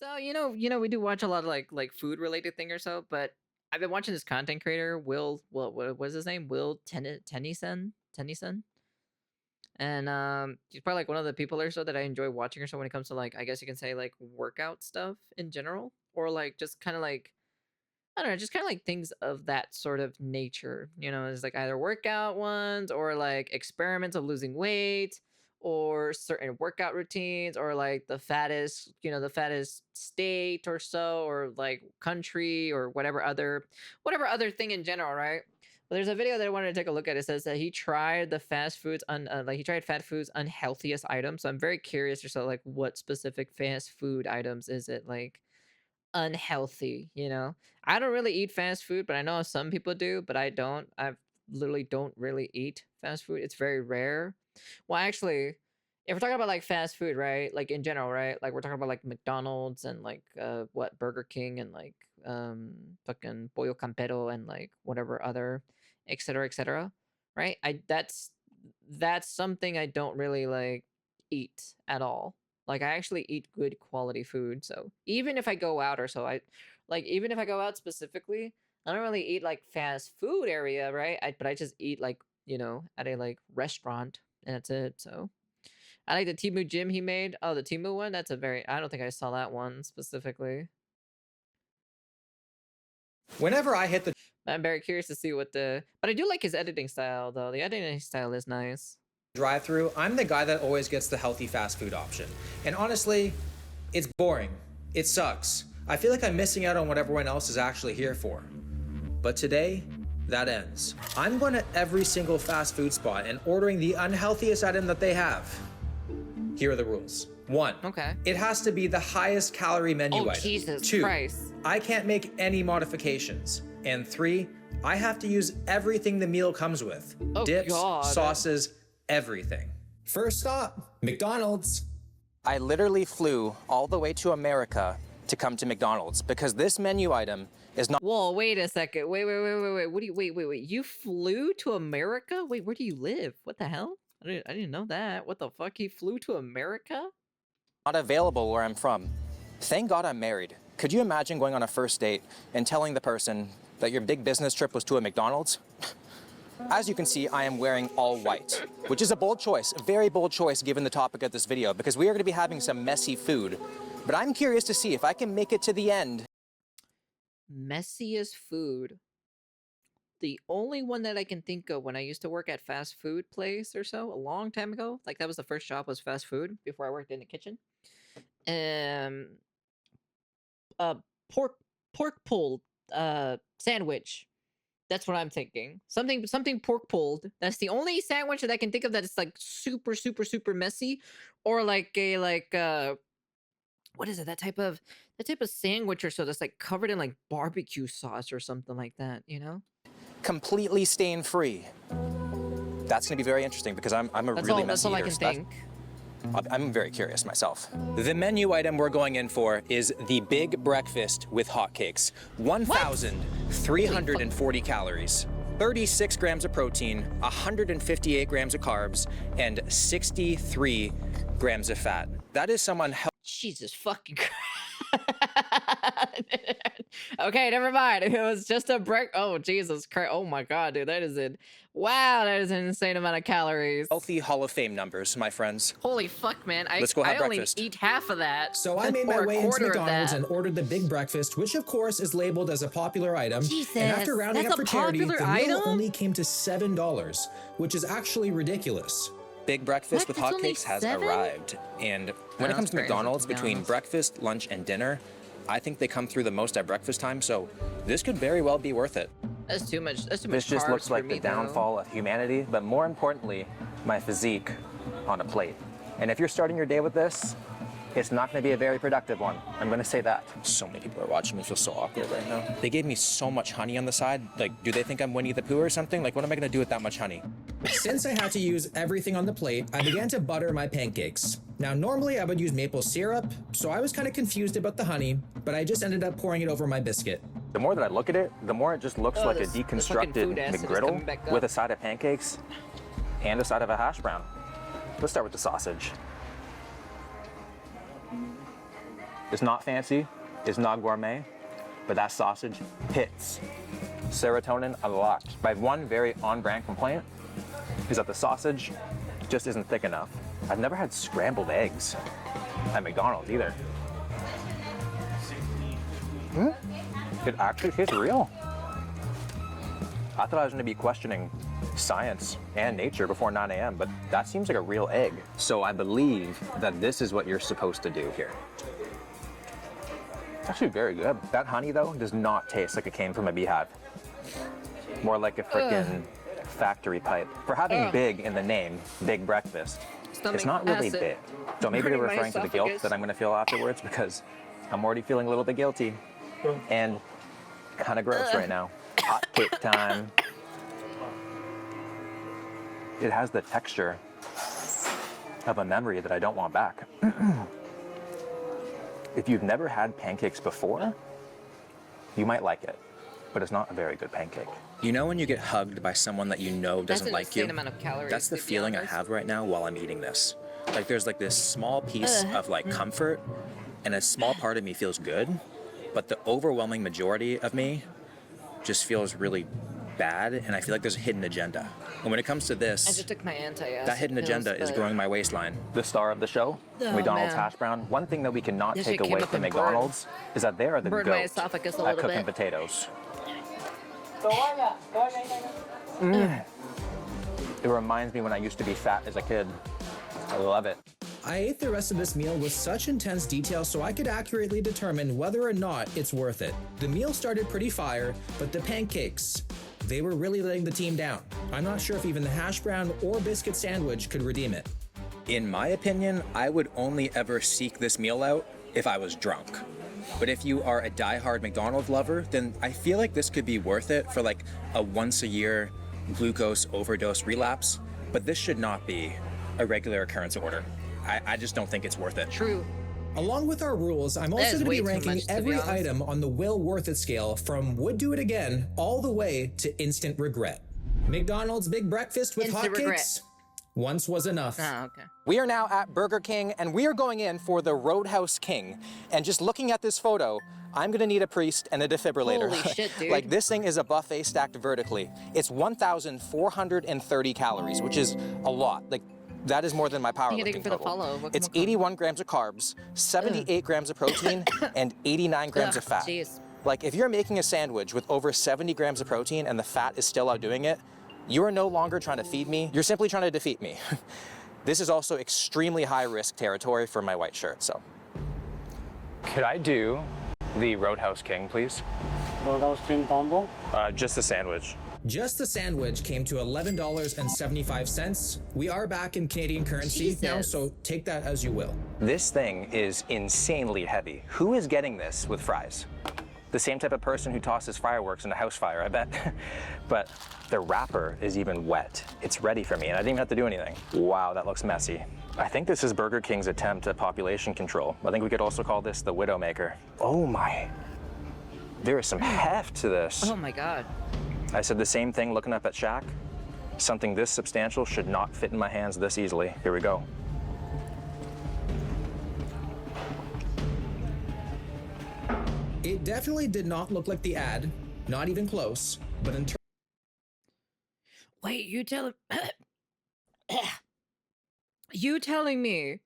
So we do watch a lot of like food related thing or so, but I've been watching this content creator, Will. What was his name? Will Tennyson, and he's probably like one of the people or so that I enjoy watching or so when it comes to like I guess you can say like workout stuff in general, or like just kind of like I don't know, just kind of like things of that sort of nature. It's like either workout ones or like experiments of losing weight or certain workout routines or like the fattest state or so or like country or whatever other thing in general, right? But there's a video that I wanted to take a look at. It says that he tried the fast foods like he tried fat foods unhealthiest items. So I'm very curious or so like what specific fast food items is it like unhealthy. I don't really eat fast food, but I know some people do, but I don't. I literally don't really eat fast food. It's very rare. Well, actually, if we're talking about like fast food, right? Like in general, right? Like we're talking about like McDonald's and like what Burger King and like fucking Pollo Campero and like whatever other et cetera, right? I that's something I don't really like eat at all. Like I actually eat good quality food. So even if I go out or so, even if I go out specifically, I don't really eat like fast food area, right? But I just eat like, at a like restaurant and that's it. So I like the Timu gym he made. Oh, the Timu one? I don't think I saw that one specifically. Whenever I hit the I'm very curious to see but I do like his editing style though. The editing style is nice. drive-through, I'm the guy that always gets the healthy fast food option. And honestly, it's boring. It sucks. I feel like I'm missing out on what everyone else is actually here for. But today, that ends. I'm going to every single fast food spot and ordering the unhealthiest item that they have. Here are the rules. 1. Okay. It has to be the highest calorie menu item. Jesus 2. Christ. I can't make any modifications. And 3. I have to use everything the meal comes with. Oh, Dips, God. sauces, everything. First stop, McDonald's. I literally flew all the way to America to come to McDonald's because this menu item is not. Whoa, wait a second. Wait. Wait. You flew to America? Wait, where do you live? What the hell? I didn't know that. What the fuck? He flew to America? Not available where I'm from. Thank God I'm married. Could you imagine going on a first date and telling the person that your big business trip was to a McDonald's? As you can see, I am wearing all white, which is a bold choice, a very bold choice given the topic of this video, because we are going to be having some messy food. But I'm curious to see if I can make it to the end. Messiest food. The only one that I can think of when I used to work at fast food place or so, a long time ago, like that was the first job was fast food before I worked in the kitchen. Pork pulled sandwich. That's what I'm thinking. Something pork pulled. That's the only sandwich that I can think of that is like super messy, or like what is it? That type of sandwich or so that's like covered in like barbecue sauce or something like that. Completely stain-free. That's going to be very interesting because I'm a really messy eater. That's all I can think. I'm very curious myself. The menu item we're going in for is the Big Breakfast with hotcakes. 1,340 calories, 36 grams of protein, 158 grams of carbs, and 63 grams of fat. That is someone Jesus fucking Christ. Okay, never mind. It was just a break. Oh, Jesus Christ. Oh my God, dude. That is an insane amount of calories. healthy Hall of Fame numbers, my friends. Holy fuck, man. Let's go have I breakfast. only eat half of that. So I made my way into quarter of McDonald's that. and ordered the Big Breakfast, which of course is labeled as a popular item. Jesus, and after rounding that's up a for charity, the popular meal item? only came to $7, which is actually ridiculous. Big Breakfast What? with It's only hotcakes has $7? arrived. And when it that's comes to crazy, McDonald's, to be between honest. breakfast, lunch, and dinner, I think they come through the most at breakfast time, so this could very well be worth it. That's too much. That's too This much just carbs looks for like me, the downfall of humanity, but more importantly, my physique on a plate. And if you're starting your day with this, it's not going to be a very productive one. I'm going to say that. So many people are watching me feel so awkward right now. They gave me so much honey on the side. Like, do they think I'm Winnie the Pooh or something? Like, what am I going to do with that much honey? Since I had to use everything on the plate, I began to butter my pancakes. Now, normally I would use maple syrup, so I was kind of confused about the honey, but I just ended up pouring it over my biscuit. The more that I look at it, the more it just looks like a the fucking deconstructed food acid is coming McGriddle back up. with a side of pancakes and a side of a hash brown. Let's start with the sausage. It's not fancy, it's not gourmet, but that sausage hits. Serotonin unlocked. My one very on-brand complaint is that the sausage just isn't thick enough. I've never had scrambled eggs at McDonald's either. It actually tastes real. I thought I was gonna be questioning science and nature before 9 a.m., but that seems like a real egg. So I believe that this is what you're supposed to do here. It's actually very good. That honey, though, does not taste like it came from a beehive. More like a freaking factory pipe. For having big in the name, big breakfast, it's not really acid. big. So maybe they're Burning my referring to the guilt esophagus. that I'm gonna feel afterwards, because I'm already feeling a little bit guilty and kind of gross right now. Hot cake time. It has the texture of a memory that I don't want back. If you've never had pancakes before, you might like it, but it's not a very good pancake. You know when you get hugged by someone that you know That's doesn't an like you? insane amount of calories, That's the to be feeling I honest. have right now while I'm eating this. Like there's like this small piece of like comfort, and a small part of me feels good, but the overwhelming majority of me just feels really bad, and I feel like there's a hidden agenda. And when it comes to I this, just took my anti-acid that hidden pills, agenda is but- growing my waistline. The star of the show, Oh, McDonald's man. hash brown. One thing that we cannot This take shit came away up from and McDonald's is that they are the burned my goat esophagus a at little cooking bit. potatoes. It reminds me when I used to be fat as a kid. I love it. I ate the rest of this meal with such intense detail so I could accurately determine whether or not it's worth it. The meal started pretty fire, but the pancakes, they were really letting the team down. I'm not sure if even the hash brown or biscuit sandwich could redeem it. In my opinion, I would only ever seek this meal out if I was drunk. But if you are a diehard McDonald's lover, then I feel like this could be worth it for like a once a year glucose overdose relapse. But this should not be a regular occurrence order. I just don't think it's worth it. True. Along with our rules, I'm also is going to way be too ranking much, to be every honest. item on the will worth it scale from would do it again all the way to instant regret. McDonald's Big Breakfast with Instant regret. hotcakes once was enough. Oh, okay. We are now at Burger King, and we are going in for the Roadhouse King. And just looking at this photo, I'm gonna need a priest and a defibrillator. Holy shit, dude. Like, this thing is a buffet stacked vertically. It's 1,430 calories, which is a lot. Like, that is more than my Thank you powerlifting for the total. follow. Welcome, It's welcome. 81 grams of carbs, 78 grams of protein, and 89 grams of Ugh, fat. jeez. Like, if you're making a sandwich with over 70 grams of protein and the fat is still outdoing it, you are no longer trying to feed me, you're simply trying to defeat me. This is also extremely high risk territory for my white shirt, so. Could I do the Roadhouse King, please? Roadhouse King combo. Just the sandwich. Just the sandwich came to $11.75. We are back in Canadian currency now, Jesus. so take that as you will. This thing is insanely heavy. Who is getting this with fries? The same type of person who tosses fireworks in a house fire, I bet. But the wrapper is even wet. It's ready for me, and I didn't even have to do anything. Wow, that looks messy. I think this is Burger King's attempt at population control. I think we could also call this the Widowmaker. Oh my. There is some heft to this. Oh my god. I said the same thing looking up at Shaq. Something this substantial should not fit in my hands this easily. Here we go. It definitely did not look like the ad, not even close, but in terms Wait, you telling me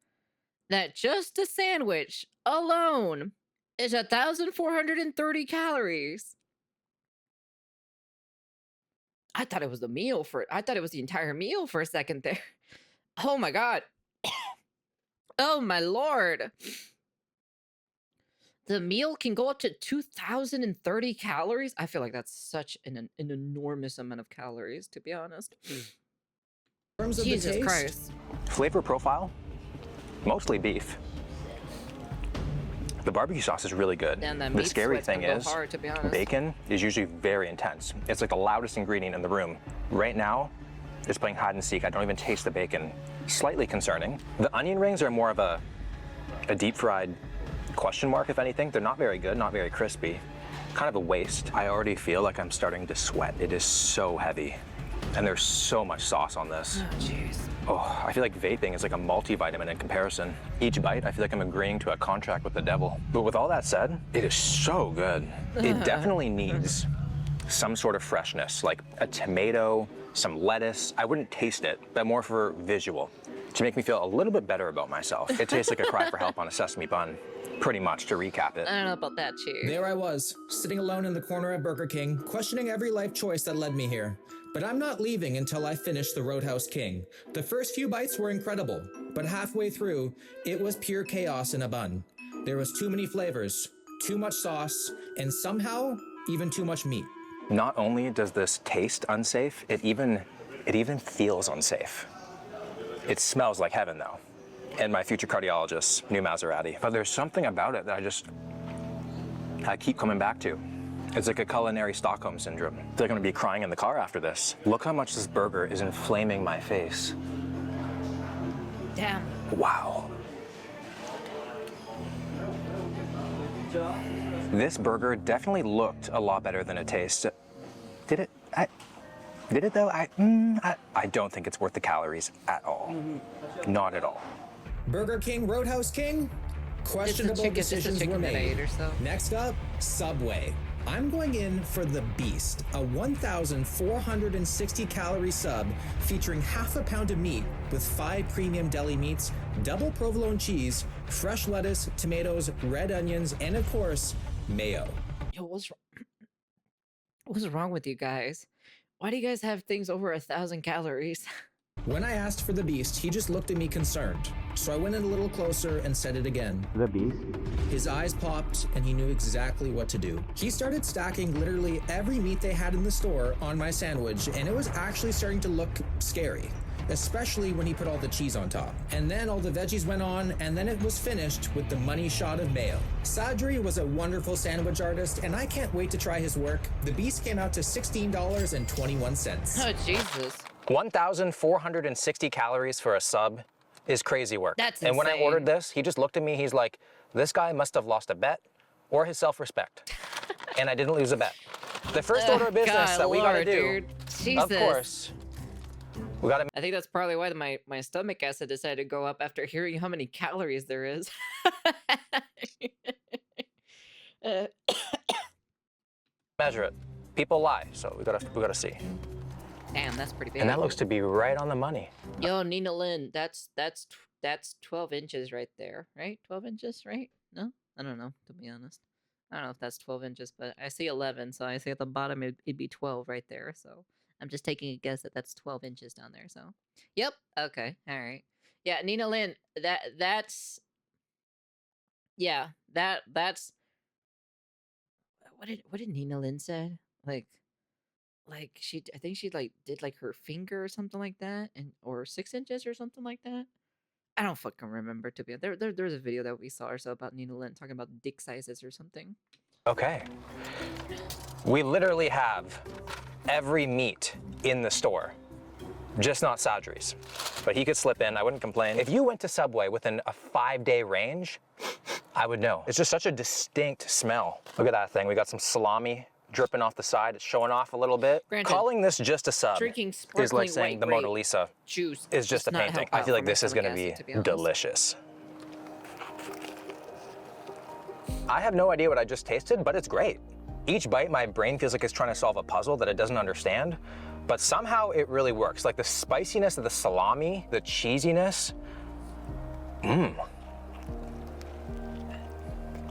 that just a sandwich alone is 1,430 calories? I thought it was the meal I thought it was the entire meal for a second there. Oh my god. Oh my lord. The meal can go up to 2,030 calories. I feel like that's such an enormous amount of calories, to be honest. of the Jesus taste, Christ. Flavor profile, mostly beef. The barbecue sauce is really good. And that The meat scary sweat's thing gonna go is, hard, to be honest. bacon is usually very intense. It's like the loudest ingredient in the room. Right now, it's playing hide and seek. I don't even taste the bacon. Slightly concerning. The onion rings are more of a deep fried question mark, if anything. They're not very good, not very crispy. Kind of a waste. I already feel like I'm starting to sweat. It is so heavy. And there's so much sauce on this. Oh, jeez. Oh, I feel like vaping is like a multivitamin in comparison. Each bite, I feel like I'm agreeing to a contract with the devil. But with all that said, it is so good. It definitely needs some sort of freshness, like a tomato, some lettuce. I wouldn't taste it, but more for visual, to make me feel a little bit better about myself. It tastes like a cry for help on a sesame bun, pretty much, to recap it. I don't know about that, cheers. There I was, sitting alone in the corner at Burger King, questioning every life choice that led me here. But I'm not leaving until I finish the Roadhouse King. The first few bites were incredible, but halfway through, it was pure chaos in a bun. There was too many flavors, too much sauce, and somehow, even too much meat. Not only does this taste unsafe, it even feels unsafe. It smells like heaven, though. And my future cardiologist's new Maserati. But there's something about it that I keep coming back to. It's like a culinary Stockholm syndrome. I feel like I'm gonna be crying in the car after this. Look how much this burger is inflaming my face. Damn. Wow. This burger definitely looked a lot better than it tasted. Did it? Did it though? I don't think it's worth the calories at all. Not at all. Burger King, Roadhouse King? Questionable decisions were made. Next up, Subway. I'm going in for the Beast, a 1,460 calorie sub featuring half a pound of meat with 5 premium deli meats, double provolone cheese, fresh lettuce, tomatoes, red onions, and of course, mayo. Yo, what's wrong with you guys? Why do you guys have things over 1,000 calories? When I asked for the Beast, he just looked at me concerned. So I went in a little closer and said it again. The Beast? His eyes popped and he knew exactly what to do. He started stacking literally every meat they had in the store on my sandwich, and it was actually starting to look scary, especially when he put all the cheese on top. And then all the veggies went on, and then it was finished with the money shot of mayo. Sadri was a wonderful sandwich artist, and I can't wait to try his work. The Beast came out to $16.21. Oh, Jesus. 1,460 calories for a sub is crazy work. That's And when I insane. ordered this, he just looked at me, he's like, this guy must have lost a bet or his self-respect. And I didn't lose a bet. The first order of business God, that we gotta Lord, do, dude. Jesus. of course, we gotta I think that's probably why my stomach acid decided to go up after hearing how many calories there is. measure it. People lie, so we gotta see. Damn, that's pretty big. And that looks to be right on the money. Yo, Nina Lynn, that's 12 inches right there, right? 12 inches, right? No? I don't know, to be honest. I don't know if that's 12 inches, but I see 11, so I see at the bottom it'd be 12 right there, so I'm just taking a guess that that's 12 inches down there, so. Yep, okay, all right. Yeah, Nina Lynn, that's... Yeah, that's... What did Nina Lynn said? Like I think she like did like her finger or something like that, and or 6 inches or something like that. I don't fucking remember, to be honest. There's a video that we saw or so about Nina Lynn talking about dick sizes or something. Okay. We literally have every meat in the store, just not Sadri's. But he could slip in, I wouldn't complain. If you went to Subway within a 5-day range, I would know. It's just such a distinct smell. Look at that thing. We got some salami dripping off the side. It's showing off a little bit. Granted, calling this just a sub drinking is sparkling like saying white the Mona grape Lisa juice is just a does not painting. help I out feel like for my this is going to stomach be acid, to be honest. delicious. I have no idea what I just tasted, but it's great. Each bite, my brain feels like it's trying to solve a puzzle that it doesn't understand, but somehow it really works. Like the spiciness of the salami, the cheesiness.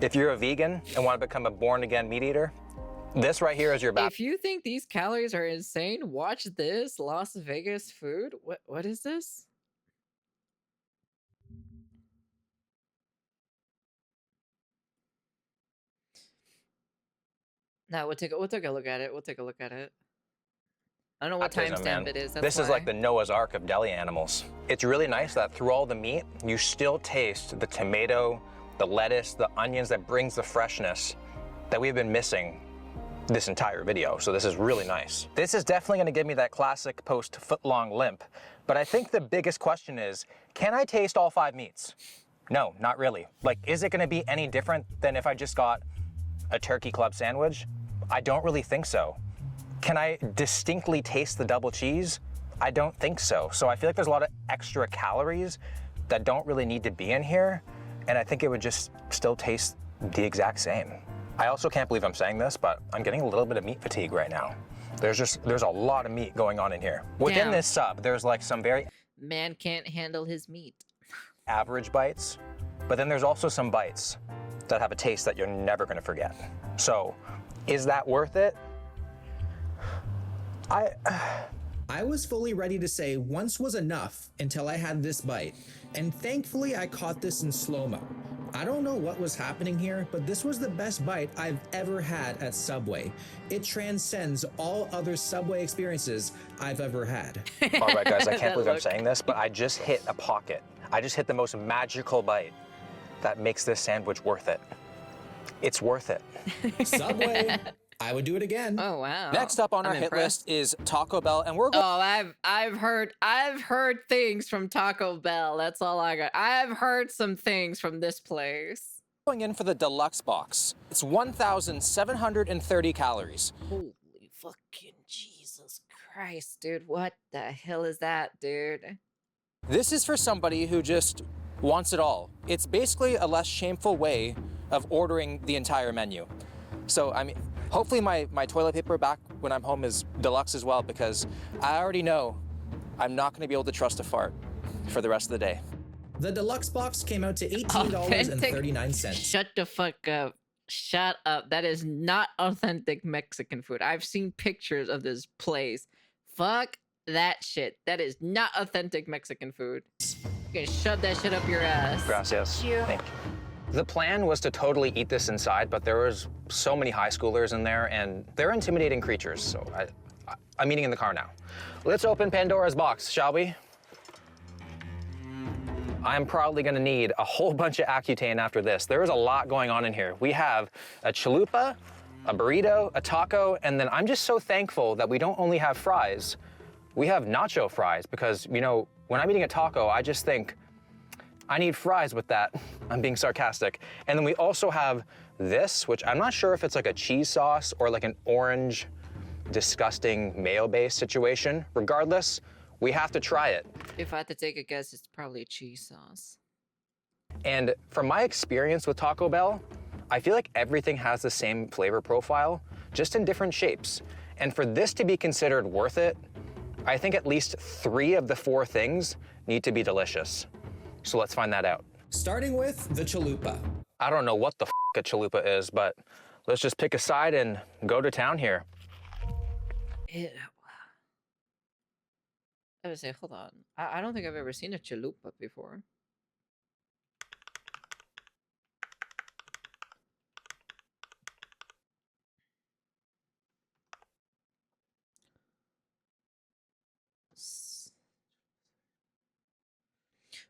If you're a vegan and want to become a born-again meat eater, this right here is your If you think these calories are insane, watch this Las Vegas food. What is this? No, we'll take a look at it. We'll take a look at it. I don't know what timestamp it is. This is like the Noah's Ark of deli animals. It's really nice that through all the meat, you still taste the tomato, the lettuce, the onions that brings the freshness that we've been missing this entire video. So this is really nice. This is definitely gonna give me that classic post-foot-long limp. But I think the biggest question is, can I taste all 5 meats? No, not really. Like, is it gonna be any different than if I just got a turkey club sandwich? I don't really think so. Can I distinctly taste the double cheese? I don't think so. So I feel like there's a lot of extra calories that don't really need to be in here, and I think it would just still taste the exact same. I also can't believe I'm saying this, but I'm getting a little bit of meat fatigue right now. There's a lot of meat going on in here. Within Damn. this sub, there's like some very Man can't handle his meat. average bites, but then there's also some bites that have a taste that you're never gonna forget. So, is that worth it? I was fully ready to say once was enough until I had this bite, and thankfully I caught this in slow-mo. I don't know what was happening here, but this was the best bite I've ever had at Subway. It transcends all other Subway experiences I've ever had. All right, guys, I can't That believe I'm look. saying this, but I just hit a pocket. I just hit the most magical bite that makes this sandwich worth it. It's worth it. Subway, I would do it again. Oh wow. Next up on I'm our hit impressed. list is Taco Bell, and we're going Oh, I've heard things from Taco Bell. That's all I got. I've heard some things from this place. in for the deluxe box. It's 1,730 calories. Holy fucking Jesus Christ, dude. What the hell is that, dude? This is for somebody who just wants it all. It's basically a less shameful way of ordering the entire menu. So, I mean, hopefully my toilet paper back when I'm home is deluxe as well, because I already know I'm not gonna be able to trust a fart for the rest of the day. The deluxe box came out to $18.39. Shut the fuck up. Shut up. That is not authentic Mexican food. I've seen pictures of this place. Fuck that shit. That is not authentic Mexican food. You can shove that shit up your ass. Gracias. Thank you. Thank you. The plan was to totally eat this inside, but there was so many high schoolers in there, and they're intimidating creatures, so I'm eating in the car now. Let's open Pandora's box, shall we? I'm probably gonna need a whole bunch of Accutane after this. There is a lot going on in here. We have a chalupa, a burrito, a taco, and then I'm just so thankful that we don't only have fries, we have nacho fries, because, you know, when I'm eating a taco, I just think, I need fries with that. I'm being sarcastic. And then we also have this, which I'm not sure if it's like a cheese sauce or like an orange, disgusting mayo-based situation. Regardless, we have to try it. If I had to take a guess, it's probably a cheese sauce. And from my experience with Taco Bell, I feel like everything has the same flavor profile, just in different shapes. And for this to be considered worth it, I think at least 3 of the 4 things need to be delicious. So let's find that out. Starting with the chalupa. I don't know what the a chalupa is, but let's just pick a side and go to town here. Ew. I would say, hold on. I don't think I've ever seen a chalupa before.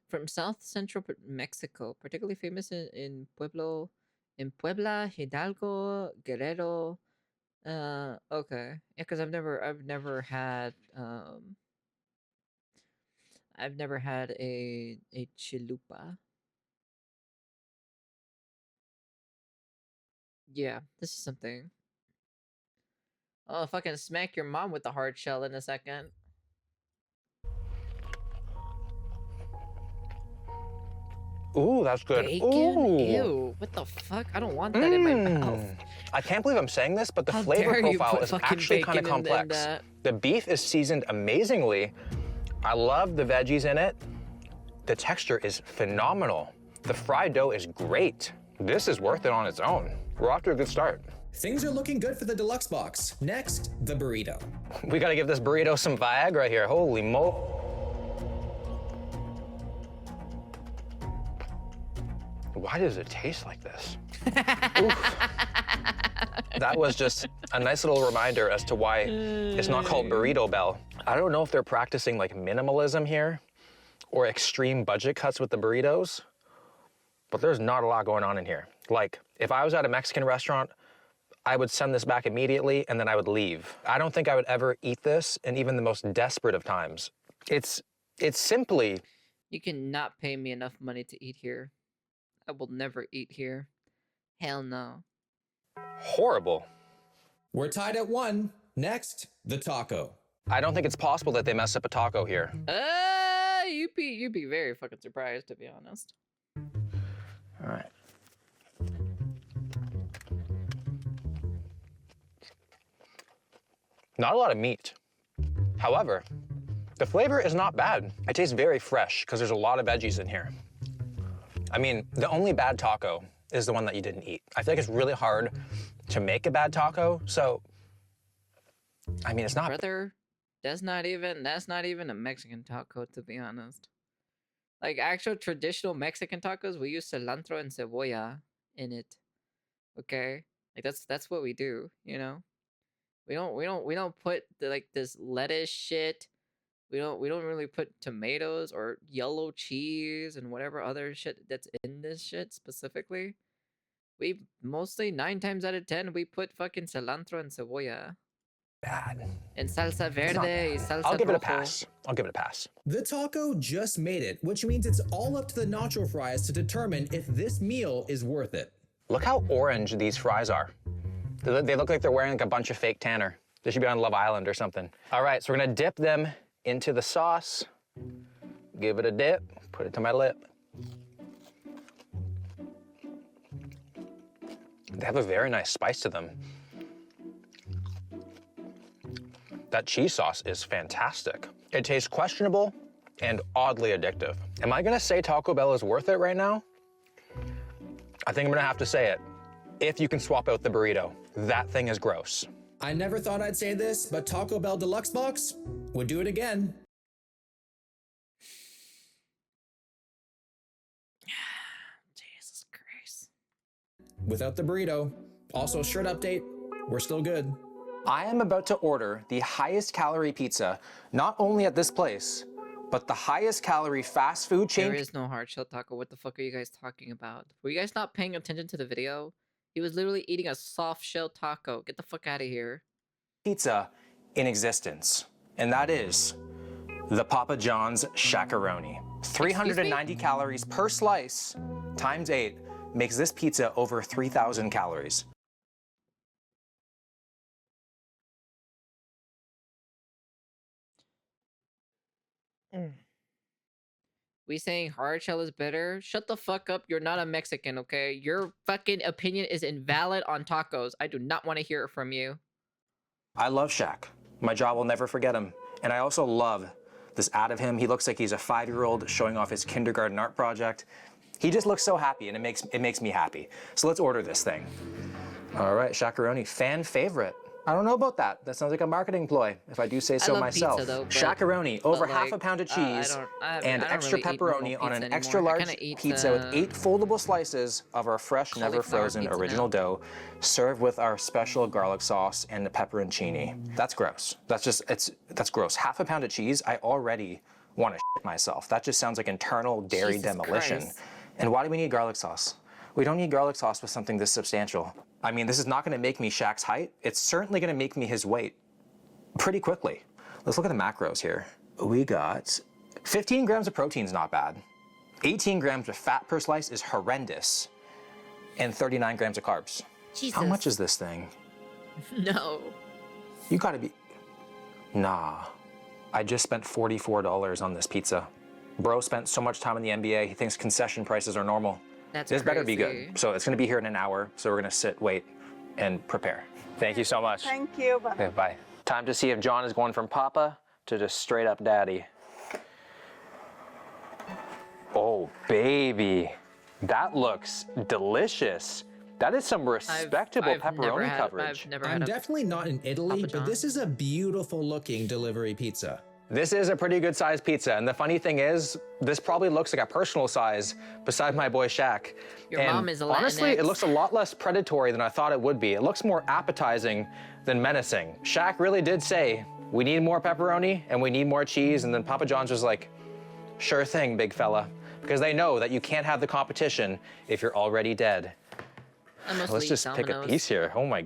From South Central Mexico, particularly famous in Puebla, Hidalgo, Guerrero. Okay, yeah, because I've never had a chalupa. Yeah, this is something. Oh, fucking smack your mom with the hard shell in a second. Ooh, that's good. Bacon? Ooh. Ew, what the fuck? I don't want that in my mouth. I can't believe I'm saying this, but the How flavor dare you profile put is fucking actually kind of bacon in complex. that. The beef is seasoned amazingly. I love the veggies in it. The texture is phenomenal. The fried dough is great. This is worth it on its own. We're off to a good start. Things are looking good for the deluxe box. Next, the burrito. We gotta give this burrito some Viagra here. Holy mo. Why does it taste like this? Oof. That was just a nice little reminder as to why it's not called Burrito Bell. I don't know if they're practicing like minimalism here or extreme budget cuts with the burritos, but there's not a lot going on in here. Like, if I was at a Mexican restaurant, I would send this back immediately and then I would leave. I don't think I would ever eat this in even the most desperate of times. It's simply... You cannot pay me enough money to eat here. I will never eat here. Hell no. horrible. We're tied at 1. Next, the taco. I don't think it's possible that they messed up a taco here. You'd be very fucking surprised, to be honest. All right. Not a lot of meat. However, the flavor is not bad. It tastes very fresh because there's a lot of veggies in here. I mean, the only bad taco is the one that you didn't eat. I feel like it's really hard to make a bad taco, so I mean, it's not. Brother, that's not even a Mexican taco, to be honest. Like actual traditional Mexican tacos, we use cilantro and cebolla in it. Okay? Like that's what we do, you know? We don't put like this lettuce shit. We don't really put tomatoes or yellow cheese and whatever other shit that's in this shit specifically. We mostly 9 times out of 10 we put fucking cilantro and cebolla. Bad. And salsa verde, salsa I'll give it a rojo. pass. I'll give it a pass. The taco just made it, which means it's all up to the nacho fries to determine if this meal is worth it. Look how orange these fries are. They look like they're wearing like a bunch of fake tanner. They should be on Love Island or something. All right, so we're gonna dip them into the sauce. Give it a dip, put it to my lip. They have a very nice spice to them. That cheese sauce is fantastic. It tastes questionable and oddly addictive. Am I gonna say Taco Bell is worth it right now? I think I'm gonna have to say it. If you can swap out the burrito, that thing is gross. I never thought I'd say this, but Taco Bell Deluxe Box would do it again. Jesus Christ. Without the burrito. Also, shirt update, we're still good. I am about to order the highest calorie pizza, not only at this place, but the highest calorie fast food chain. There is no hard shell taco. What the fuck are you guys talking about? Were you guys not paying attention to the video? He was literally eating a soft shell taco. Get the fuck out of here. Pizza in existence, and that is the Papa John's Shakaroni. 390 calories per slice times 8 makes this pizza over 3,000 calories. We saying hard shell is better? Shut the fuck up. You're not a Mexican, okay? Your fucking opinion is invalid on tacos. I do not want to hear it from you. I love Shaq. My jaw will never forget him. And I also love this ad of him. He looks like he's a 5-year-old showing off his kindergarten art project. He just looks so happy, and it makes me happy. So let's order this thing. All right, Shakaroni, fan favorite. I don't know about that. That sounds like a marketing ploy, if I do say so love myself. pizza, though, Shakaroni, over half a like, pound of cheese I and don't extra really eat pepperoni normal on an pizza extra anymore. I large kinda eat, pizza with 8 foldable slices of our fresh, never cauliflower frozen pizza original now. dough, served with our special garlic sauce and the pepperoncini. That's gross. That's gross. Half a pound of cheese, I already want to shit myself. That just sounds like internal dairy Jesus demolition. Christ. And why do we need garlic sauce? We don't need garlic sauce with something this substantial. I mean, this is not gonna make me Shaq's height. It's certainly gonna make me his weight pretty quickly. Let's look at the macros here. We got 15 grams of protein is not bad. 18 grams of fat per slice is horrendous. And 39 grams of carbs. Jesus. How much is this thing? No. You gotta be, nah. I just spent $44 on this pizza. Bro spent so much time in the NBA, he thinks concession prices are normal. That's This better be crazy. good. So it's gonna be here in an hour, so we're gonna sit, wait, and prepare. Thank you so much. Thank you. Bye. Okay, bye. Time to see if John is going from Papa to just straight up Daddy. Oh, baby. That looks delicious. That is some respectable I've never pepperoni had- coverage. I've never I'm had a definitely not in Italy, Papa but this is a beautiful looking delivery pizza. This is a pretty good sized pizza, and the funny thing is, this probably looks like a personal size beside my boy Shaq. Your And mom is a honestly, Latinx. it looks a lot less predatory than I thought it would be. It looks more appetizing than menacing. Shaq really did say, we need more pepperoni and we need more cheese, and then Papa John's was like, sure thing, big fella. Because they know that you can't have the competition if you're already dead. I mostly Let's eat just pick a Domino's. piece here. Oh my,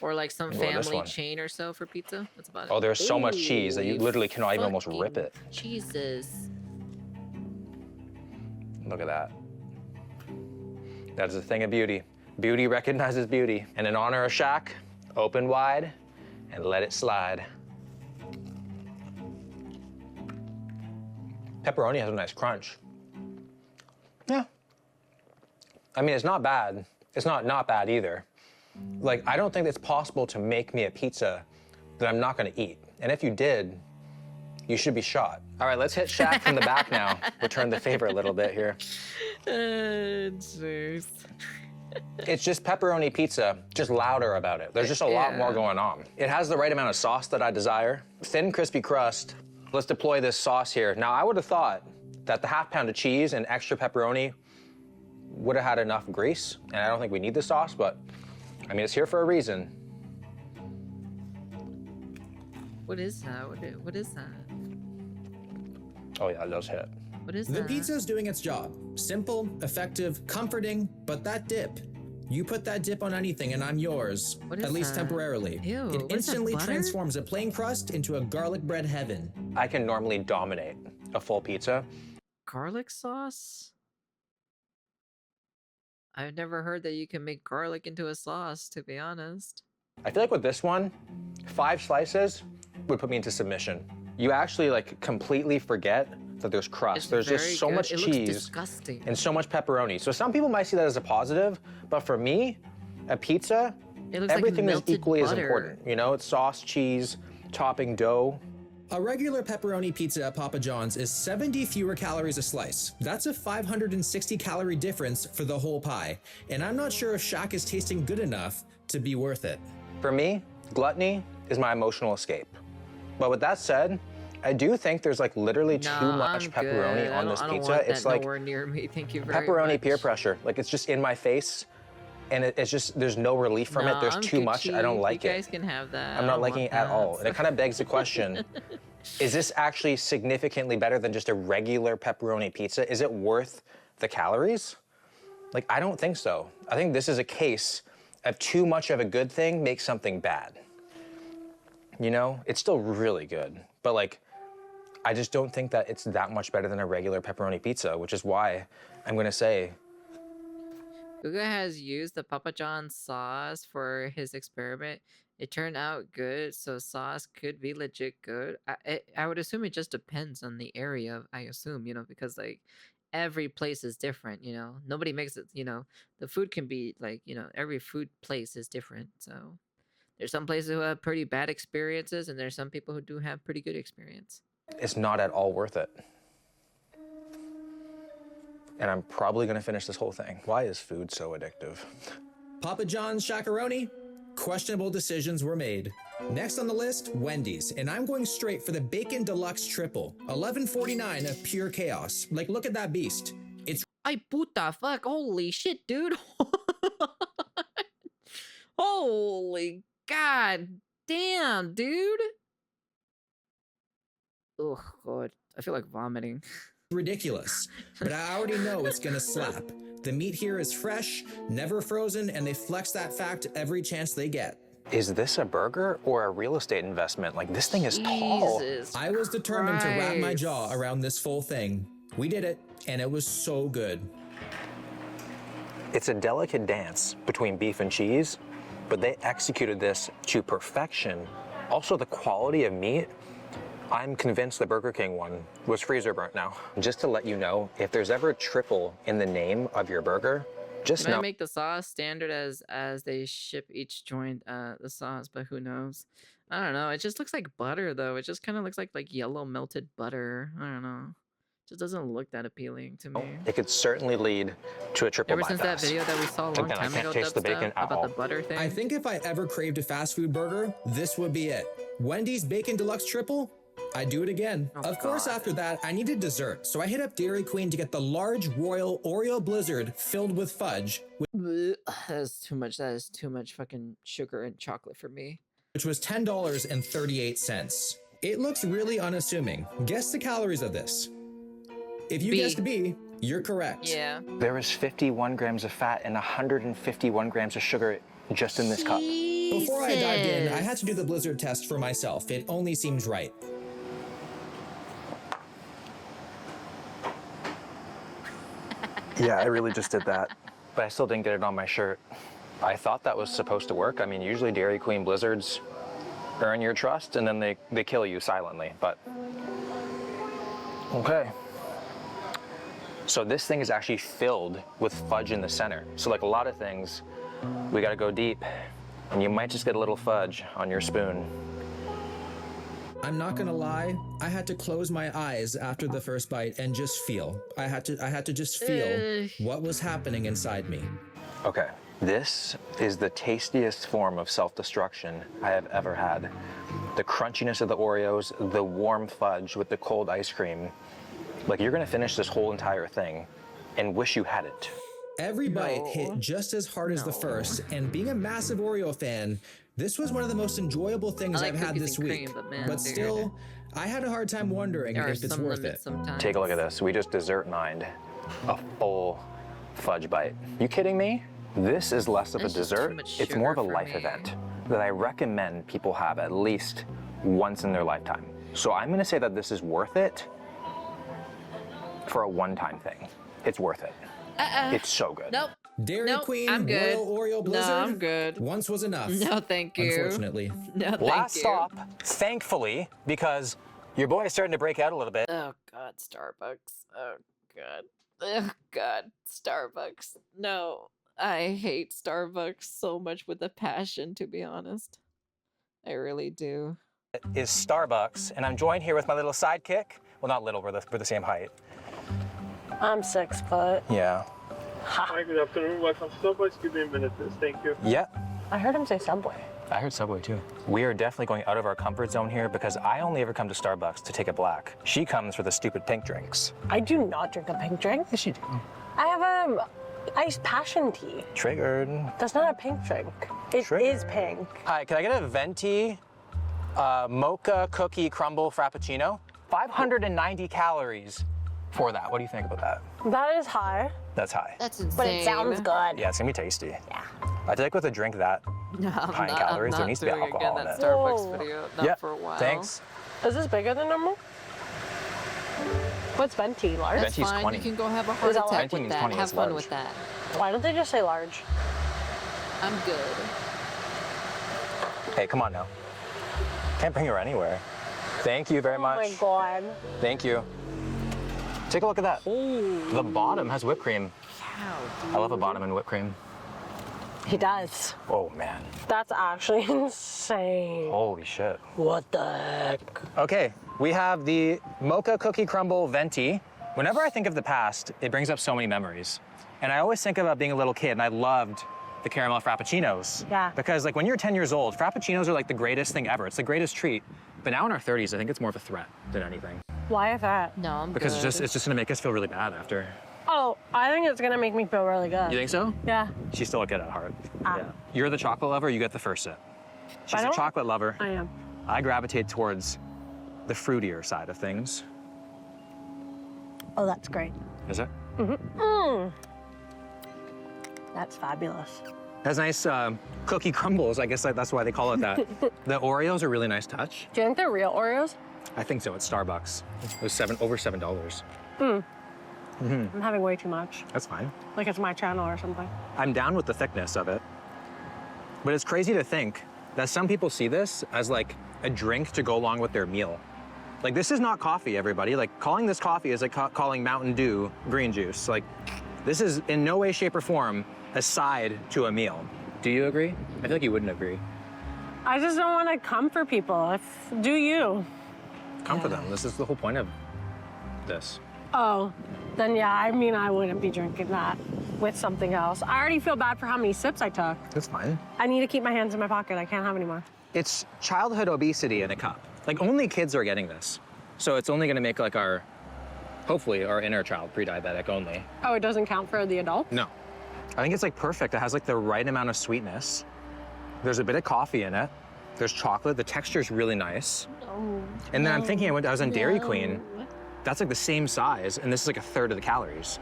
Or like some Go with this family one. chain or so for pizza. That's about it. oh, there's so much cheese that you Ooh, literally cannot even almost fucking rip it. Jesus. Look at that. That is a thing of beauty. Beauty recognizes beauty. And in honor of Shaq, Open wide and let it slide. Pepperoni has a nice crunch. Yeah. I mean, it's not bad. It's not bad either. Like, I don't think it's possible to make me a pizza that I'm not gonna eat. And if you did, you should be shot. All right, let's hit Shaq from the back now. Return the favor a little bit here. Jeez. It's just pepperoni pizza, just louder about it. There's just a lot more going on. It has the right amount of sauce that I desire. Thin, crispy crust. Let's deploy this sauce here. Now, I would have thought that the half pound of cheese and extra pepperoni would have had enough grease, and I don't think we need the sauce, but I mean, it's here for a reason. What is that? What is that? Oh yeah, it does hit. What is The that? pizza's doing its job. Simple, effective, comforting, but that dip. You put that dip on anything and I'm yours, What is at least that? temporarily. Ew, it what is that, instantly butter? transforms a plain crust into a garlic bread heaven. I can normally dominate a full pizza. Garlic sauce? I've never heard that you can make garlic into a sauce, to be honest. I feel like with this one, 5 slices would put me into submission. You actually like completely forget that there's crust. It's There's very just so good. much It looks cheese disgusting. and so much pepperoni. So some people might see that as a positive, but for me, a pizza, It looks like everything is melted equally as butter. important. You know, it's sauce, cheese, topping, dough. A regular pepperoni pizza at Papa John's is 70 fewer calories a slice. That's a 560 calorie difference for the whole pie. And I'm not sure if Shaq is tasting good enough to be worth it. For me, gluttony is my emotional escape. But with that said, I do think there's like literally too much I'm pepperoni good. on this I don't pizza. want It's that like nowhere near me. Thank you very pepperoni much. peer pressure. Like it's just in my face, and it's just there's no relief from it. There's I'm too much. I don't Gucci. like you it. guys can have that. I'm I not don't liking want it at that. all. And it kind of begs the question, is this actually significantly better than just a regular pepperoni pizza? Is it worth the calories? Like, I don't think so. I think this is a case of too much of a good thing makes something bad. You know, it's still really good, but like, I just don't think that it's that much better than a regular pepperoni pizza, which is why I'm gonna say, Guga has used the Papa John's sauce for his experiment. It turned out good, so sauce could be legit good. I would assume it just depends on the area, I assume, you know, because like every place is different, you know. Nobody makes it, you know. The food can be like, you know, every food place is different. So there's some places who have pretty bad experiences and there's some people who do have pretty good experience. it's not at all worth it. And I'm probably gonna finish this whole thing. Why is food so addictive? Papa John's Shakaroni? Questionable decisions were made. Next on the list, Wendy's, and I'm going straight for the Bacon Deluxe Triple. $11.49 of pure chaos. Like, look at that beast. It's Ay puta fuck, holy shit, dude. Holy god damn, dude. Oh god, I feel like vomiting. ridiculous, but I already know it's gonna slap. The meat here is fresh, never frozen, and they flex that fact every chance they get. Is this a burger or a real estate investment? Like, this thing is tall. Jesus I was determined to wrap my Christ. jaw around this full thing. We did it, and it was so good. It's a delicate dance between beef and cheese, but they executed this to perfection. Also, the quality of meat, I'm convinced the Burger King one was freezer burnt now. Just to let you know, if there's ever triple in the name of your burger, just Can I know. make the sauce standard as they ship each joint the sauce, but who knows? I don't know. It just looks like butter though. It just kind of looks like yellow melted butter. I don't know. Just doesn't look that appealing to me. It could certainly lead to a triple Ever since that bypass. video that we saw a long Again, I time can't ago, taste the Dub bacon Stuff, at about the all. butter thing. I think if I ever craved a fast food burger, this would be it. Wendy's Bacon Deluxe Triple? I'd do it again. Oh, Of course, God. after that, I needed dessert, so I hit up Dairy Queen to get the large royal Oreo Blizzard filled with fudge, Blech, that is too much. That is too much fucking sugar and chocolate for me. which was $10.38. It looks really unassuming. Guess the calories of this. If you B. guessed B, you're correct. Yeah. There is 51 grams of fat and 151 grams of sugar just in this cup. Before I dived in, I had to do the Blizzard test for myself. It only seems right. Yeah, I really just did that. But I still didn't get it on my shirt. I thought that was supposed to work. I mean, usually Dairy Queen Blizzards earn your trust and then they kill you silently, but okay. So this thing is actually filled with fudge in the center. So like a lot of things, we gotta go deep and you might just get a little fudge on your spoon. I'm not gonna lie, I had to close my eyes after the first bite and just feel. I had to just feel what was happening inside me. Okay, this is the tastiest form of self-destruction I have ever had. The crunchiness of the Oreos, the warm fudge with the cold ice cream. Like, you're gonna finish this whole entire thing and wish you hadn't. Every bite hit just as hard as the first, and being a massive Oreo fan, this was one of the most enjoyable things I like I've had cookies this and week. cream, but man, But dude. still, I had a hard time wondering There are if it's some worth limits it. sometimes. Take a look at this. We just dessert mined a full fudge bite. You kidding me? This is less of a That's just too dessert. much It's more of a sugar for life me. event that I recommend people have at least once in their lifetime. So I'm gonna say that this is worth it for a one-time thing. It's worth it. It's so good. Nope. Dairy Nope, Queen I'm good. Royal Oreo Blizzard. No, I'm good. Once was enough. No, thank you. Unfortunately. No, thank Last you. stop, thankfully, because your boy is starting to break out a little bit. Oh God, Starbucks. Oh God. Oh God, Starbucks. No, I hate Starbucks so much with a passion, to be honest. I really do. Is Starbucks, and I'm joined here with my little sidekick. Well, not little, we're the same height. I'm 6 foot. Yeah. Hi, good afternoon. Welcome to Starbucks. Give me a minute, please. Thank you. Yeah. I heard him say Subway. I heard Subway too. We are definitely going out of our comfort zone here because I only ever come to Starbucks to take it black. She comes for the stupid pink drinks. I do not drink a pink drink. Yes, you do. I have a iced passion tea. Triggered. That's not a pink drink. It is pink. Hi, can I get a venti mocha cookie crumble frappuccino? 590 calories for that. What do you think about that? That is high, That's high. That's insane. but it sounds good. Yeah, it's gonna be tasty. Yeah. I feel like with a drink that No, I'm high in not, calories, I'm there not needs to be doing alcohol again in that it. Starbucks Whoa. video. Not Yep, for a while. thanks. Is this bigger than normal? What's venti? Large? That's Venti's fine. 20. You can go have a heart that attack large? Venti with means that. 20 Have is fun large. with that. Why don't they just say large? I'm good. Hey, come on now. Can't bring her anywhere. Thank you very much. Oh my god. Thank you. Take a look at that. The bottom has whipped cream. I love a bottom and whipped cream. He does. Oh man, That's actually insane. holy shit. What the heck? Okay, we have the mocha cookie crumble venti. Whenever I think of the past, it brings up so many memories. And I always think about being a little kid and I loved the caramel frappuccinos. Yeah. Because like when you're 10 years old, frappuccinos are like the greatest thing ever. It's the greatest treat. But now in our 30s, I think it's more of a threat than anything. Why is that? No, I'm Because good. it's just gonna make us feel really bad after. Oh, I think it's gonna make me feel really good. You think so? Yeah. She's still a kid at heart. Ah. Yeah. You're the chocolate lover, you get the first sip. She's I a don't- chocolate lover. I am. I gravitate towards the fruitier side of things. Oh, that's great. Is it? That's fabulous. Has nice cookie crumbles. I guess that's why they call it that. The Oreos are a really nice touch. Do you think they're real Oreos? I think so. At Starbucks, it was over $7. I'm having way too much. That's fine. Like it's my channel or something. I'm down with the thickness of it, but it's crazy to think that some people see this as like a drink to go along with their meal. Like this is not coffee, everybody. Like calling this coffee is like calling Mountain Dew green juice. Like this is in no way, shape, or form a side to a meal. Do you agree? I feel like you wouldn't agree. I just don't want to come for people. Do you? Come for them. This is the whole point of this. Oh, then yeah, I mean, I wouldn't be drinking that with something else. I already feel bad for how many sips I took. That's fine. I need to keep my hands in my pocket. I can't have any more. It's childhood obesity in a cup. Like only kids are getting this. So it's only gonna make like hopefully our inner child pre-diabetic only. Oh, it doesn't count for the adults? No. I think it's like perfect. It has like the right amount of sweetness. There's a bit of coffee in it. There's chocolate. The texture's really nice. And then I'm thinking I was on Dairy Queen. That's like the same size, and this is like a third of the calories.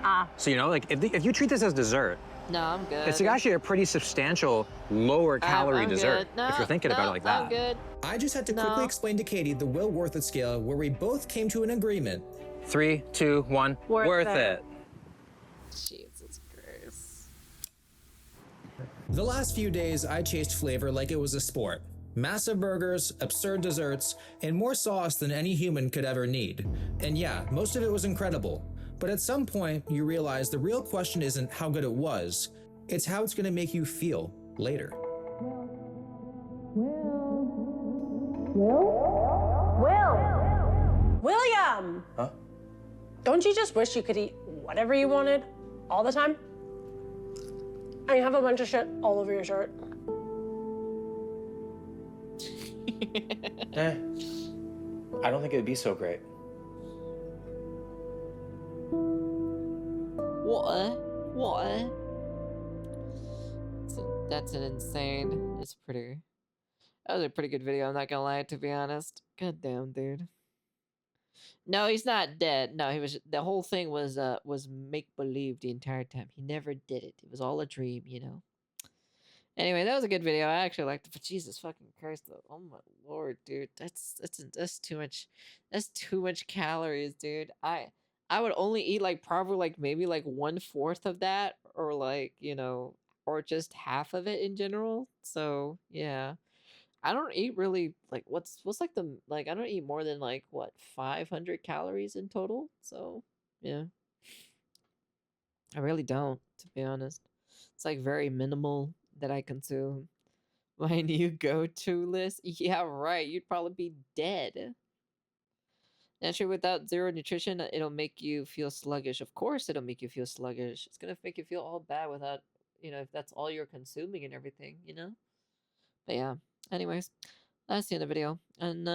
Ah. So, you know, like if you treat this as dessert, No, I'm good. it's like actually a pretty substantial lower calorie I'm dessert good. No, if you're thinking about it like that. I'm good. I just had to quickly explain to Katie the Will Worth It scale where we both came to an agreement. 3, 2, 1, Worth worth it. it. Jesus Christ. The last few days, I chased flavor like it was a sport. Massive burgers, absurd desserts, and more sauce than any human could ever need. And yeah, most of it was incredible. But at some point, you realize the real question isn't how good it was, it's how it's gonna make you feel later. William! Huh? Don't you just wish you could eat whatever you wanted all the time? And you have a bunch of shit all over your shirt. I don't think it would be so great. What? That's an insane. It's pretty. That was a pretty good video. I'm not gonna lie, to be honest. God damn, dude. No, he's not dead. No, he was. The whole thing was make believe the entire time. He never did it. It was all a dream, you know. Anyway, that was a good video. I actually liked it. But Jesus fucking Christ, though. Oh my lord, dude. That's too much. That's too much calories, dude. I would only eat like probably like maybe like 1/4 of that, or like, you know, or just half of it in general. So yeah. I don't eat really like what's like the like I don't eat more than like what 500 calories in total. So yeah. I really don't, to be honest. It's like very minimal that I consume. My new go-to list? Yeah, right. You'd probably be dead. Naturally, without zero nutrition, it'll make you feel sluggish. Of course, it'll make you feel sluggish. It's gonna make you feel all bad without, you know, if that's all you're consuming and everything, you know? But yeah. Anyways, that's the end of the video. And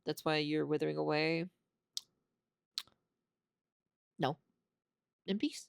that's why you're withering away. No. In peace.